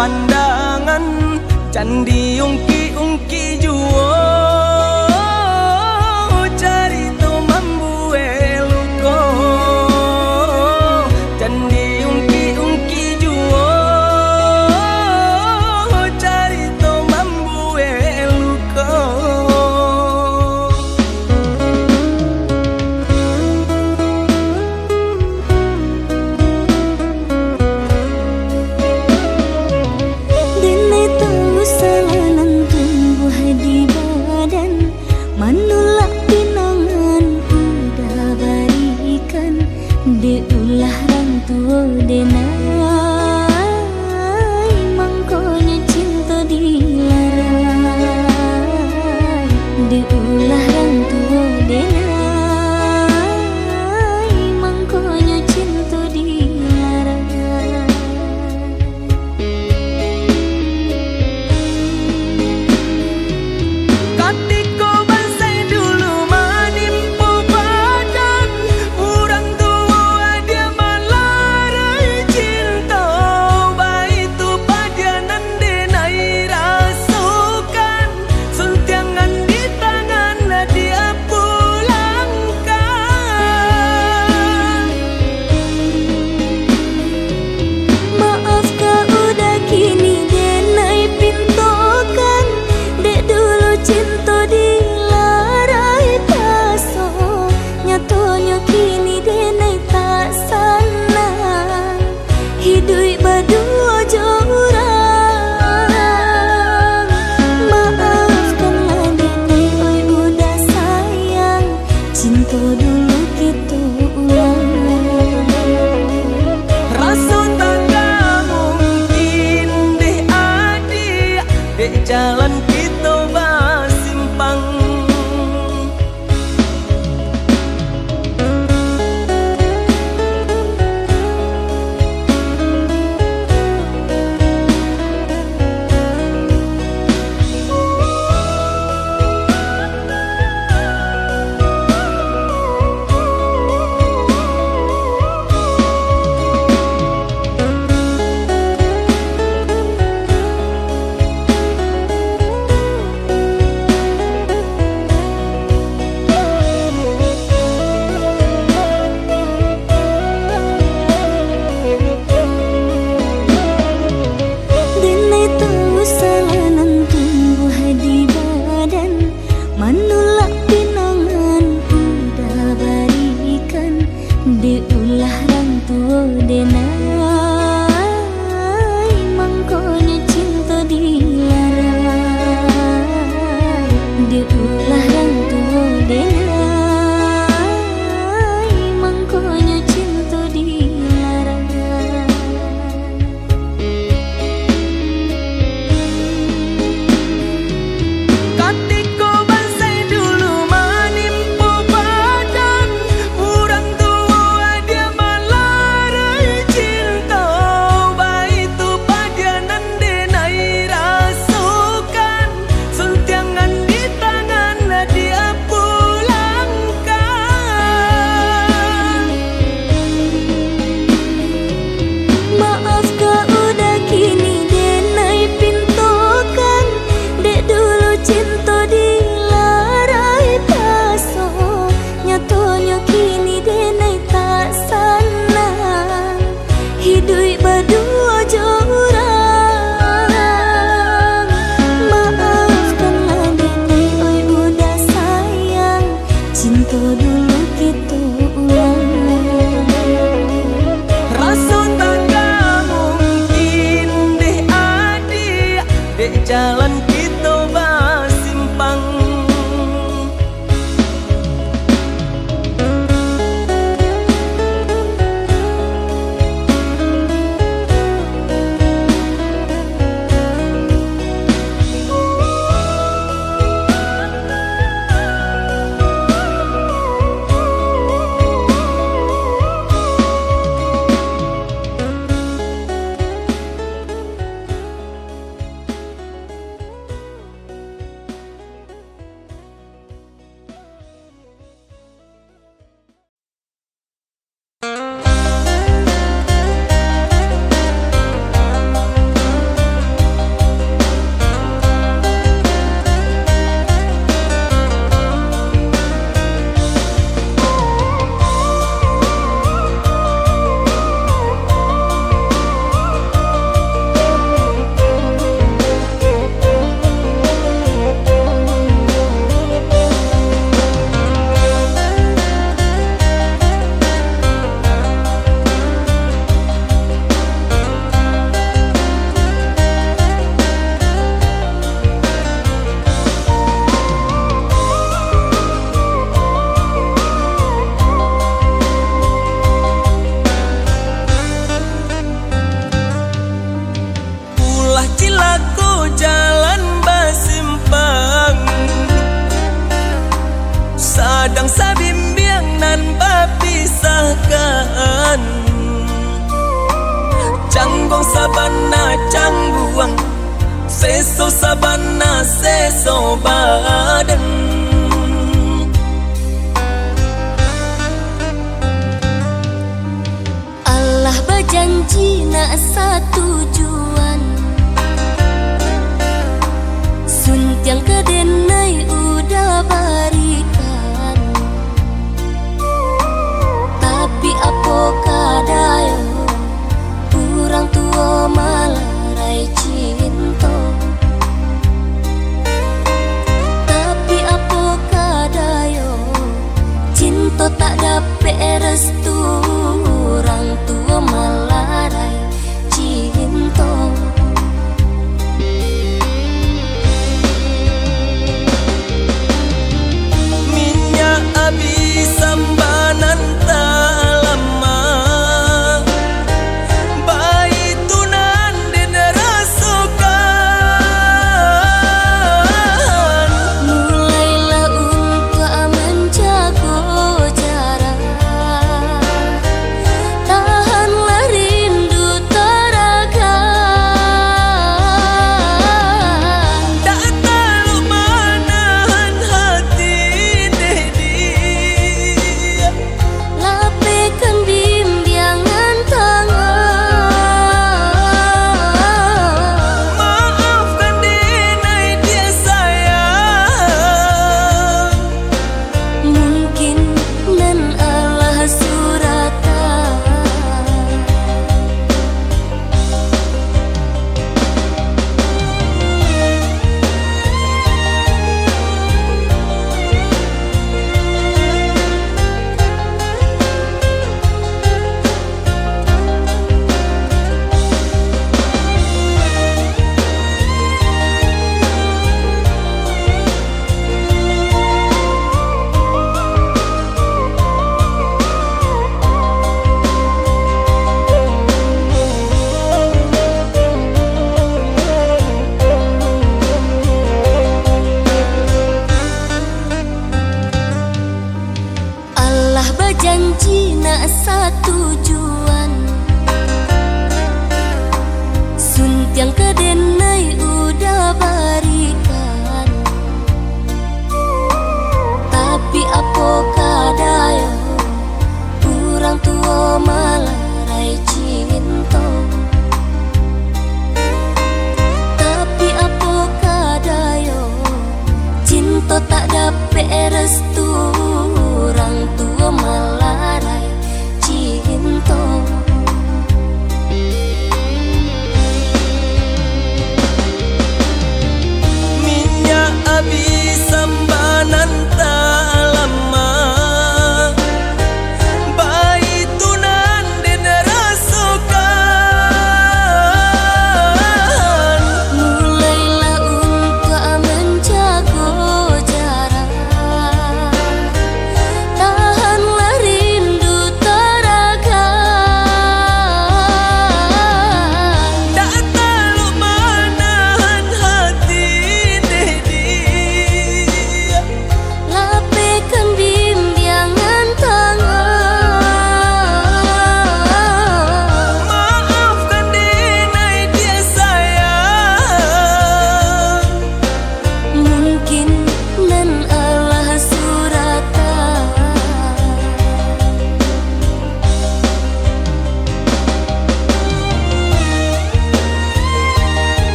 pandangan candi ungki-ungki juo carito mambue luko candi ungki-ungki juo carito mambue luko. Manulak pinangan udah barikan de ulah rang tua denai mangkonya cinta dilarai de ulah rang tua denai mangkonya cinta dilarai. Katiko hidup berdua jorang. Maafkanlah denai, oi udah sayang, cinta dulu kita ulang. Rasa tak mungkin deh adik dek jalan kita basimpang. Manulak pinangan udah barikan de ulah rang tua denai mangkonya cinta dilarai de ulah rang tua denai mangkonya cinta dilarai. Katiko hidup berdua jorang. Maafkanlah denai, oi udah sayang, cinta dulu kita ulang. Rasa tak mungkin deh adik dek jalan kita basimpang. cilaku jalan basimpang, sadang sabimbiang nan bapisahkan. Canggong sabana cangguang, seso sabana seso badan. Allah berjanji nak satu tujuan, suntiang kedenai udah barikan. Tapi apakah daya orang tua malarai cinta. Tapi apakah daya cinta tak dapat restu, orang tua malarai cinta. Minyak abi sambanan tak lama, bayi tunan den rasukan. Mulailah untuk menjaga jarak,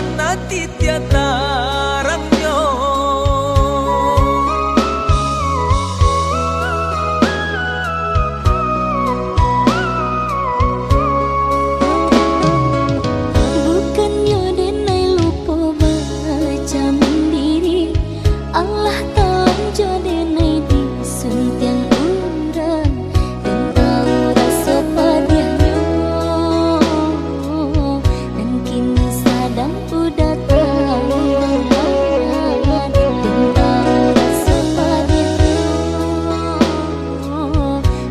mana tiada ramyo. Bukannya denai lupa baca mandiri, Allah tolong jodenai di suntiang urang dan tahu rasa padanya. Dan kini sadang udah tahu dan tahu rasa padanya.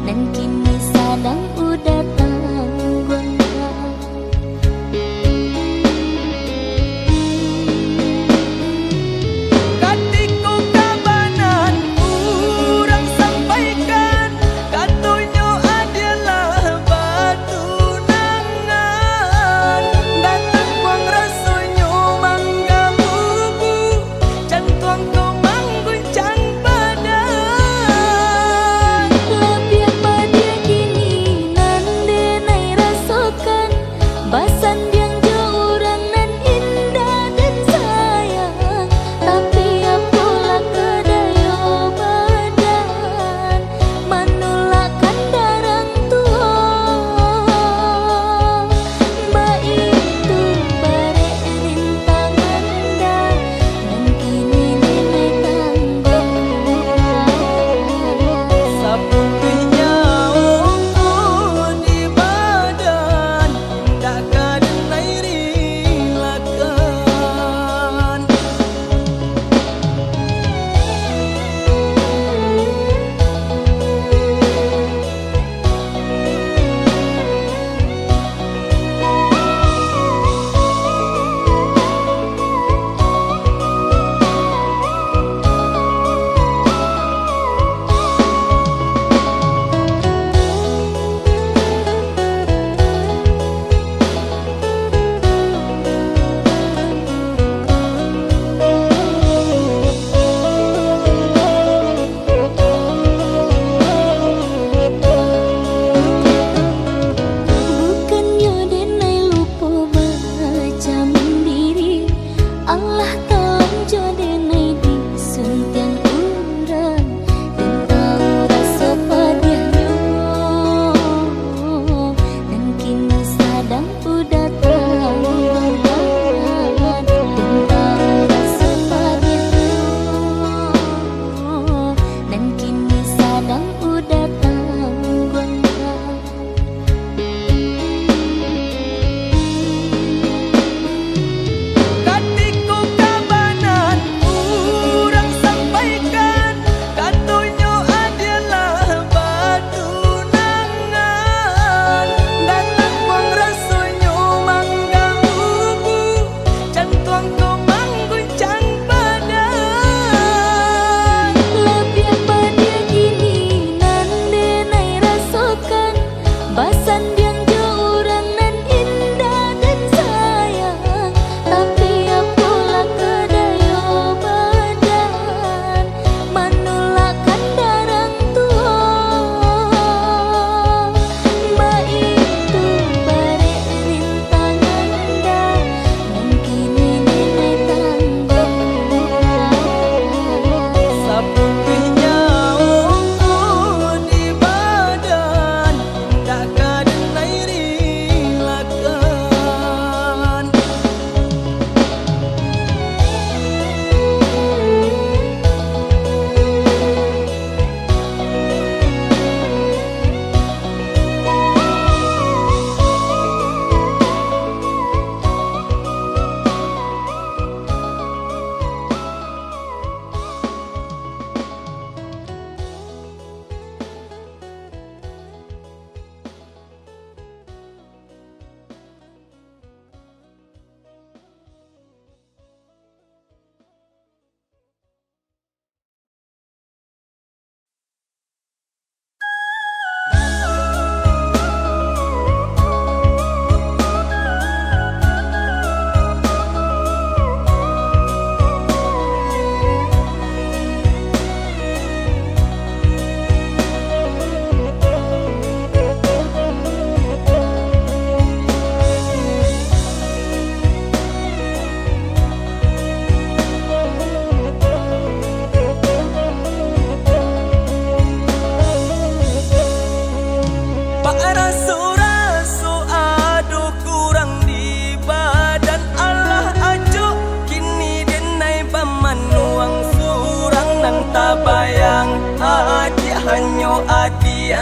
Dan kini sadang udah tahu Katiko kabanan urang sampaikan, katunyo adalah batu nangan. Datang kuang rasunyo mangga bubu, cantuang kau mangguncang badan. Labian badia kini nan denai rasakan, basan diang jauh orang nan indah dan sayang. Tapi apalah kedaya badan, menolakkan darang tua. Mbak itu bare rintangan dah, dan kini denai tambah. Saputihnya ungku di badan, tak kadenai rilakan. Bukannya denai lupa baca mandiri, Allah tolong jodenai di suntiang urang dan tahu rasa padanya. Dan kini sadang udah tahu dan tahu rasa padanya. Dan kini sadang udah tahu. Katiko kabanan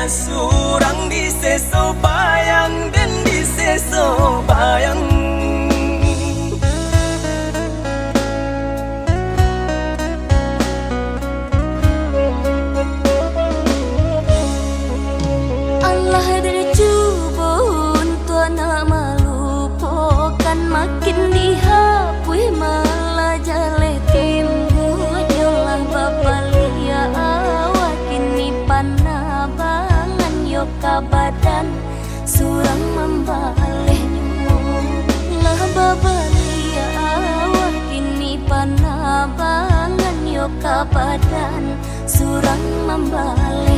surang di seso bayang dan di seso bayang. Allah derjubun tuana malupokan makin dihapui malah jale timbu nyolah bapalia awakin ni panabangan yoka badan surang membaleh lah bapalia awakin ni panabangan yoka badan surang membaleh.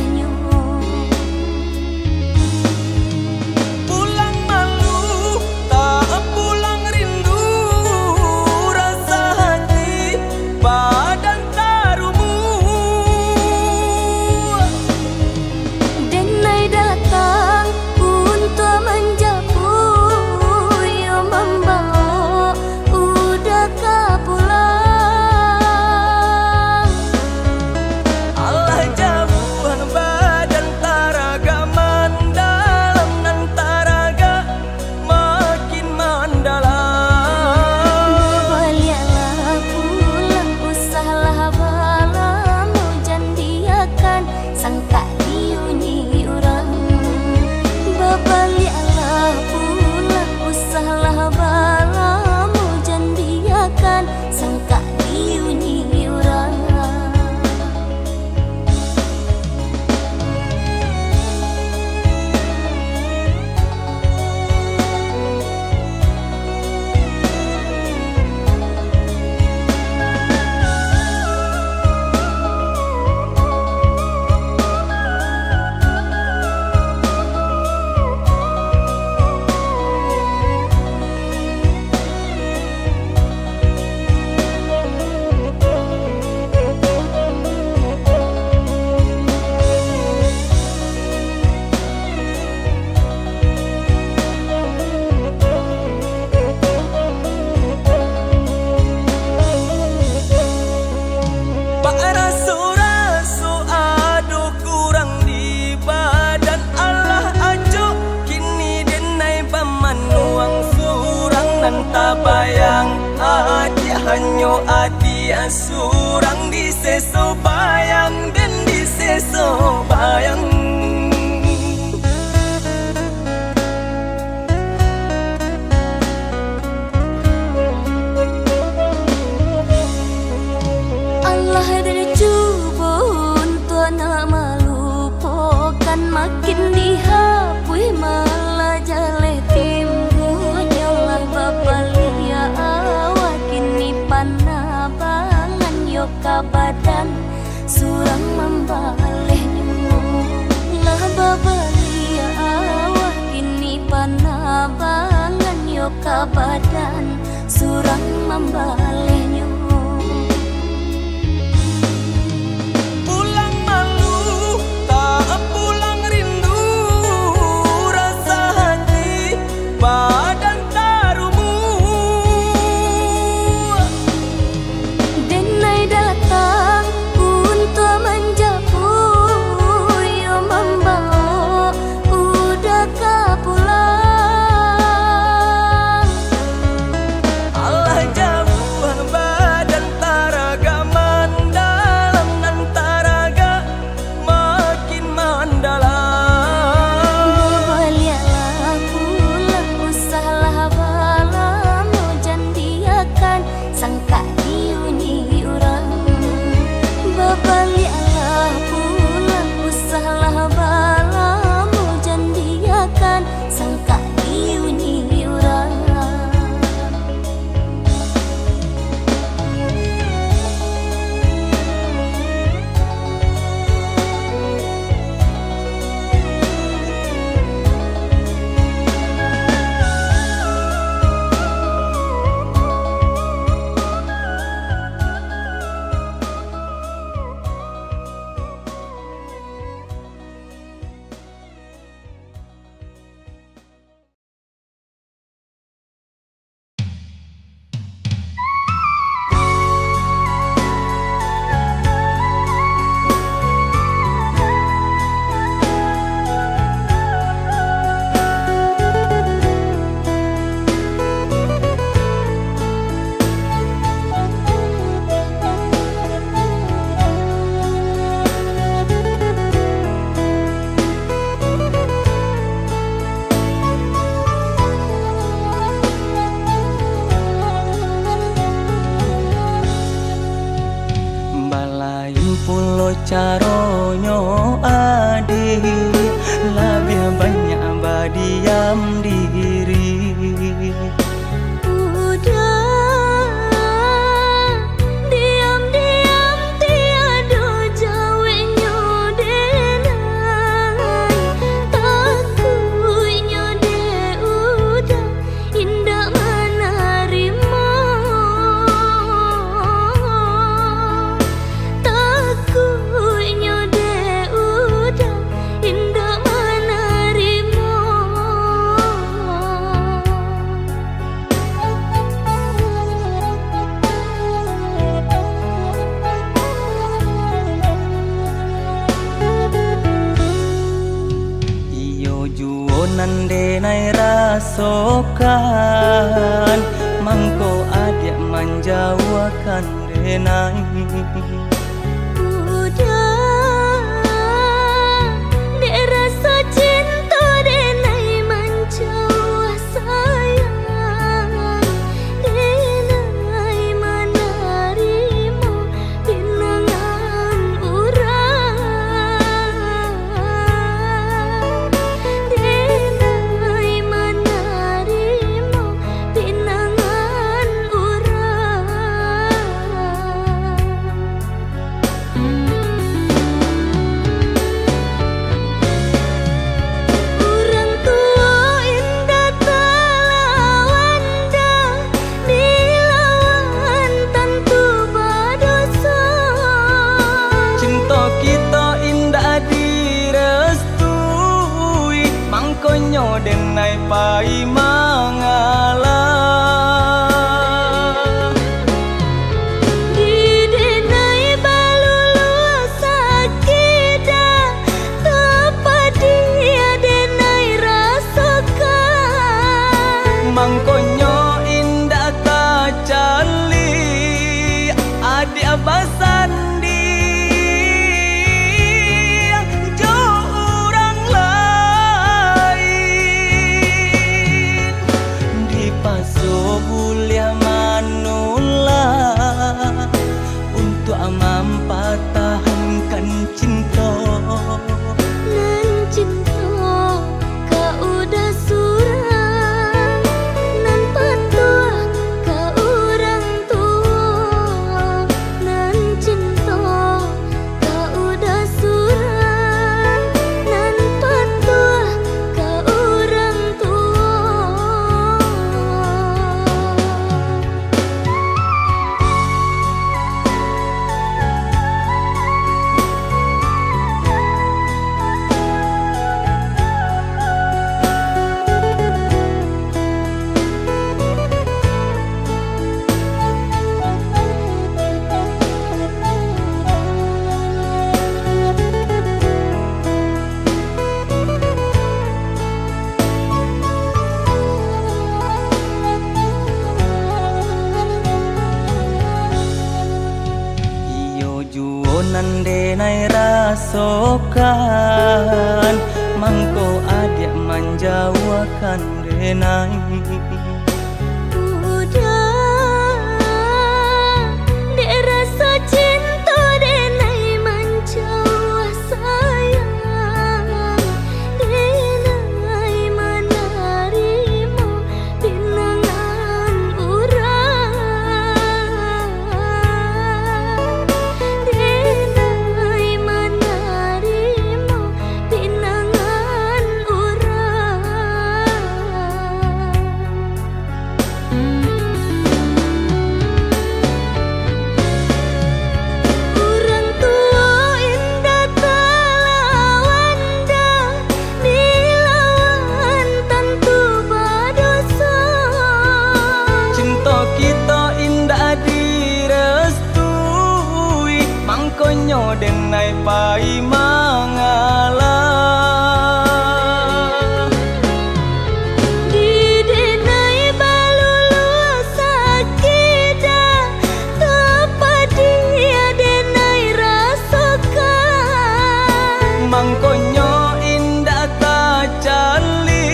Bayang adi hanyo adi surang di seso bayang dan di seso bayang. Allah derjubun tuana malupokan makin dihapui malah jale timbu nyolah bapalia awakin ni panabangan yoka badan surang membaleh lah bapalia awakin ni panabangan yoka badan surang membaleh. caronyo adi lebih banyak berdiam diri. Nande nai rasokan mangko adik manjawakan denai. Konyo denai pai mangalah di denai balulu sakida tepat dia denai rasakan mangkonyo indah kacali adik abasan mampatahankan cinta nan cinta kau udah surang nan patuh kau orang tua nan cinta kau udah surang nan patuh kau orang tua. Nande nai rasokan mangko adik manjawakan denai. Konyo denai pai mangalah di denai balulu sakida tepat dia denai rasakan mangkonyo indah kacali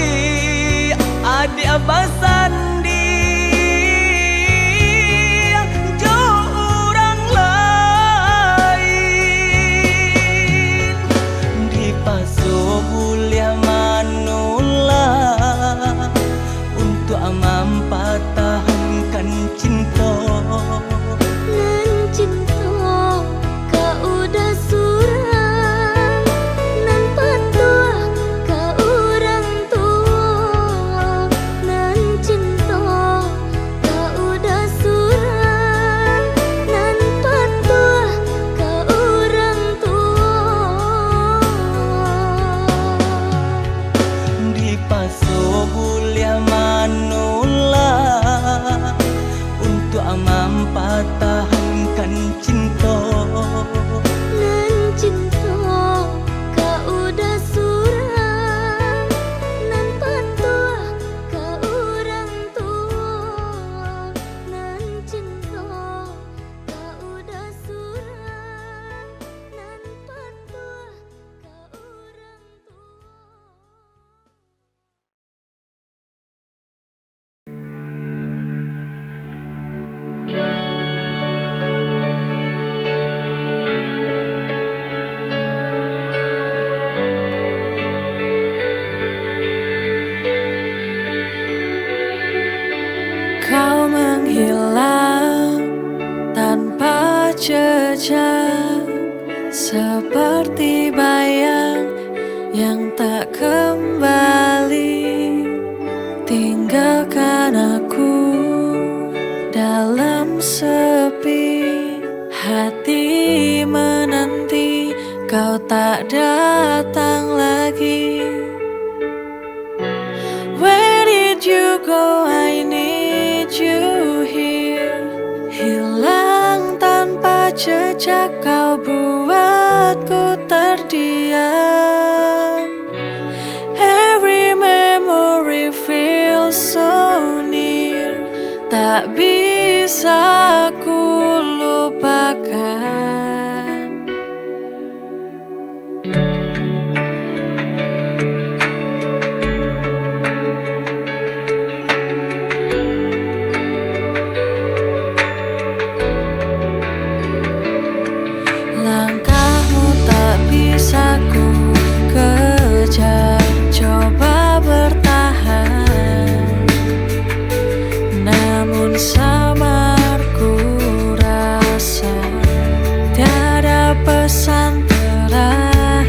adik abasan sekejap, seperti bayang yang tak kembali. Tinggalkan aku dalam sepi, hati menanti kau tak datang lagi. Where did you go? I need you here. Hilang tanpa jejak, kau buatku terdiam. Every memory feels so near, tak bisa ku lupakan. Langkahmu tak bisa ku kejar, coba bertahan, namun samar ku rasa tiada pesan terakhir.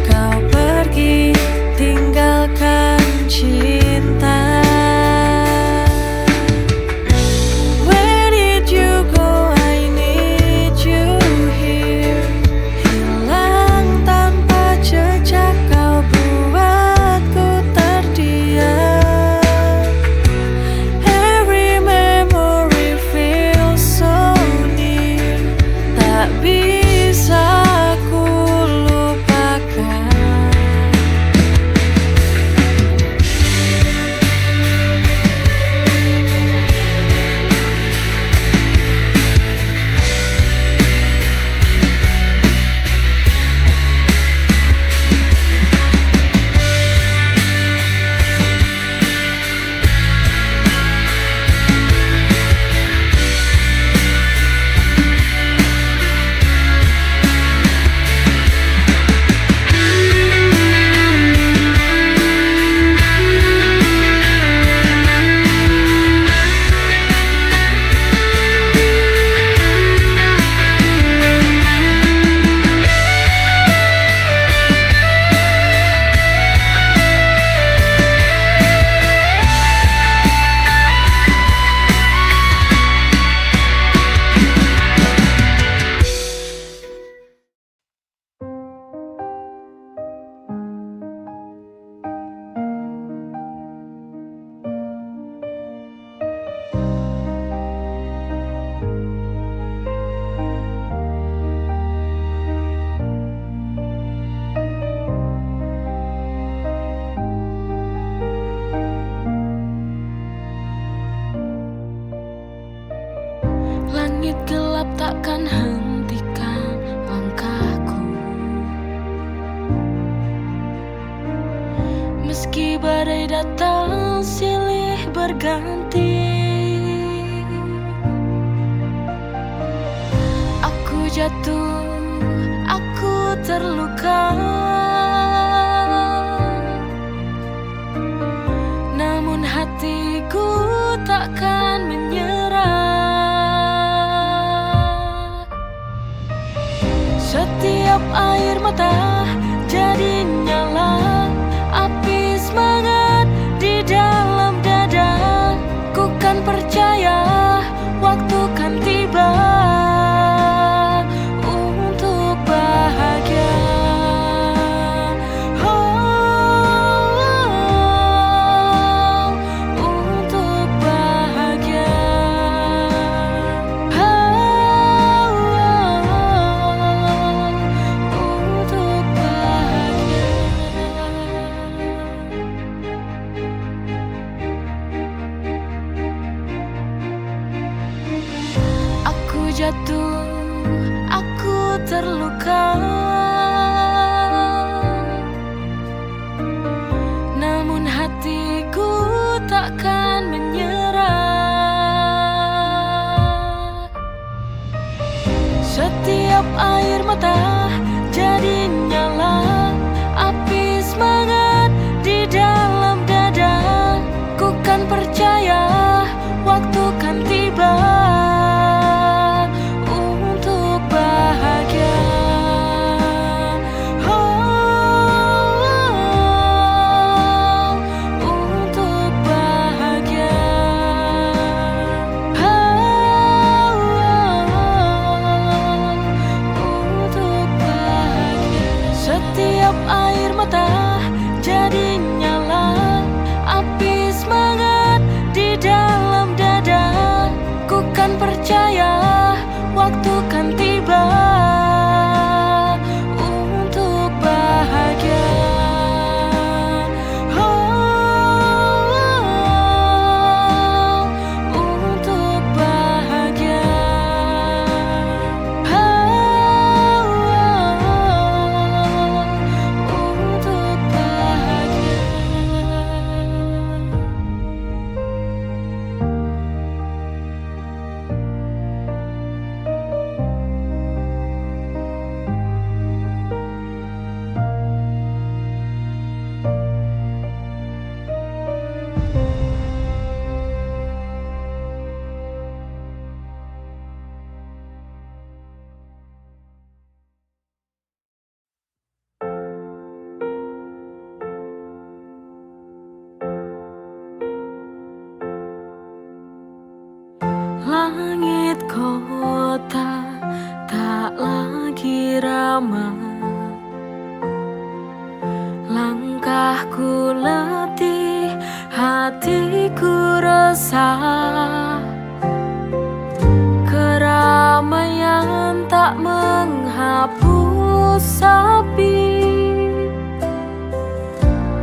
Kau pergi tinggalkan cinta. Where did you go? I need you here. Hilang tanpa jejak, kau buatku terdiam. Every memory feels so near, tak bisa ku lupakan. Langit gelap takkan hentikan langkahku, meski badai datang silih berganti. Aku jatuh, aku terluka, namun hatiku takkan menyerah. Setiap air mata jadi nyala, api semangat di dalam dada. Ku kan percaya waktu kan tiba untuk bahagia. Untuk bahagia. Untuk bahagia. Aku jatuh, aku terluka, namun hatiku takkan menyerah. Setiap air mata jadi nyala, api semangat di dalam dada. Ku kan percaya waktu kan tiba Langit kota tak lagi ramah, langkahku letih, hatiku resah. Keramaian tak menghapus sepi,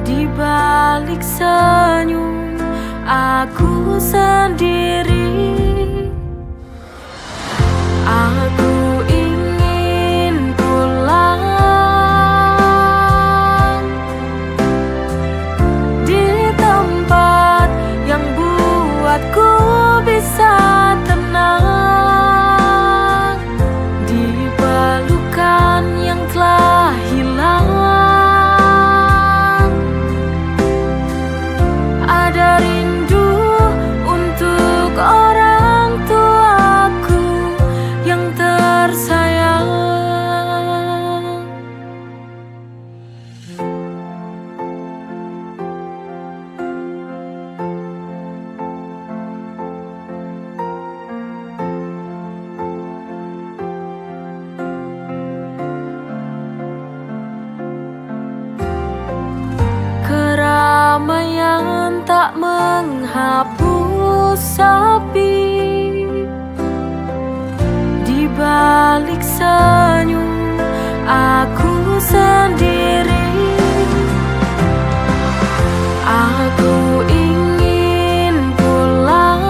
di balik senyum aku sendiri. Aku ingin pulang di tempat yang buatku bisa tenang, di pelukan yang telah hilang. Ada rindu untuk orang tuaku yang tersayang. Keramaian tak menghapus sepi, di balik senyum aku sendiri. Aku ingin pulang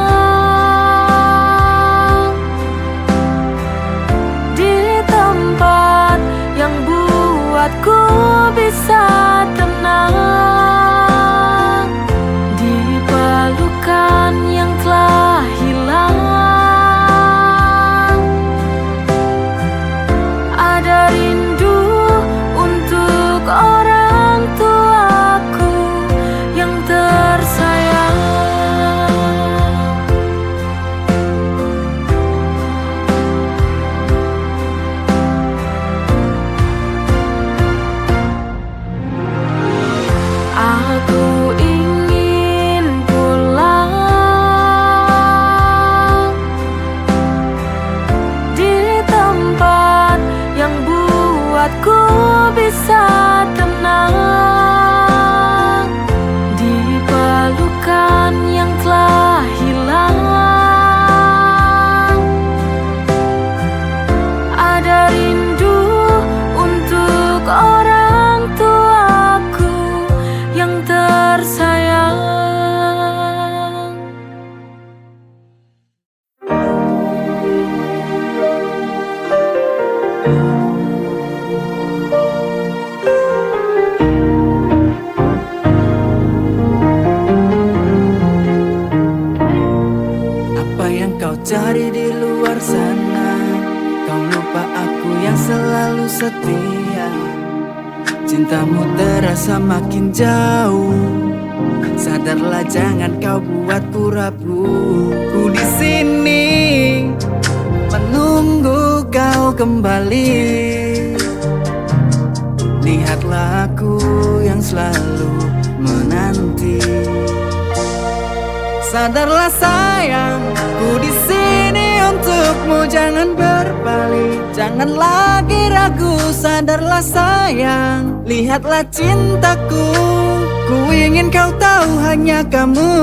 di tempat yang buatku bisa tenang, di pelukan yang telah hilang. Ada rindu untuk orang tuaku yang tersayang. Aku ingin pulang di tempat yang buatku bisa tenang, di pelukan yang telah hilang. Ada rindu untuk orang tuaku yang tersayang. Apa yang kau cari di luar sana? Kau lupa aku yang selalu setia. Cintamu terasa makin jauh. Sadarlah, jangan kau buatku rapuh. Ku di sini menunggu kau kembali. Lihatlah aku yang selalu menanti. Sadarlah sayang, ku di sini untukmu, jangan berbalik, jangan lagi ragu. Sadarlah sayang, lihatlah cintaku, ku ingin kau tahu hanya kamu.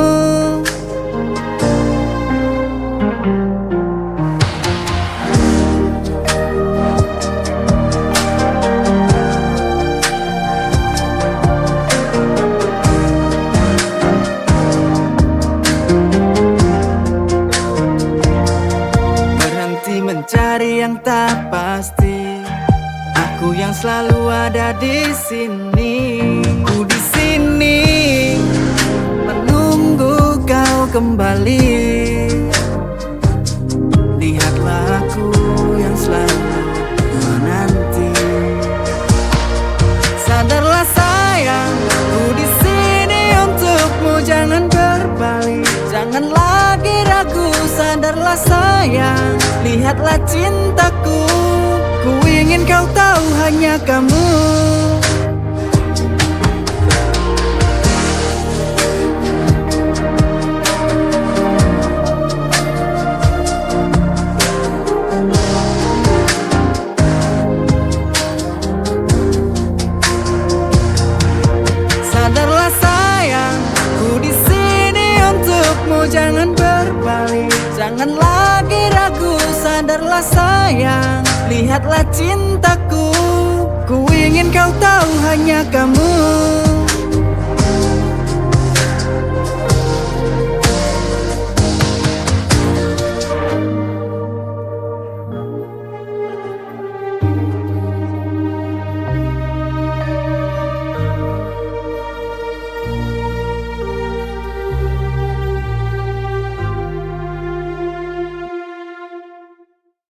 Mencari yang tak pasti, aku yang selalu ada di sini. Ku di sini menunggu kau kembali. Lihatlah aku yang selalu menanti. Sadarlah sayang, ku di sini untukmu, jangan berbalik, jangan lagi ragu. Sadarlah sayang, lihatlah cintaku, ku ingin kau tahu hanya kamu. Jangan lagi ragu, sadarlah sayang, lihatlah cintaku. Ku ingin kau tahu hanya kamu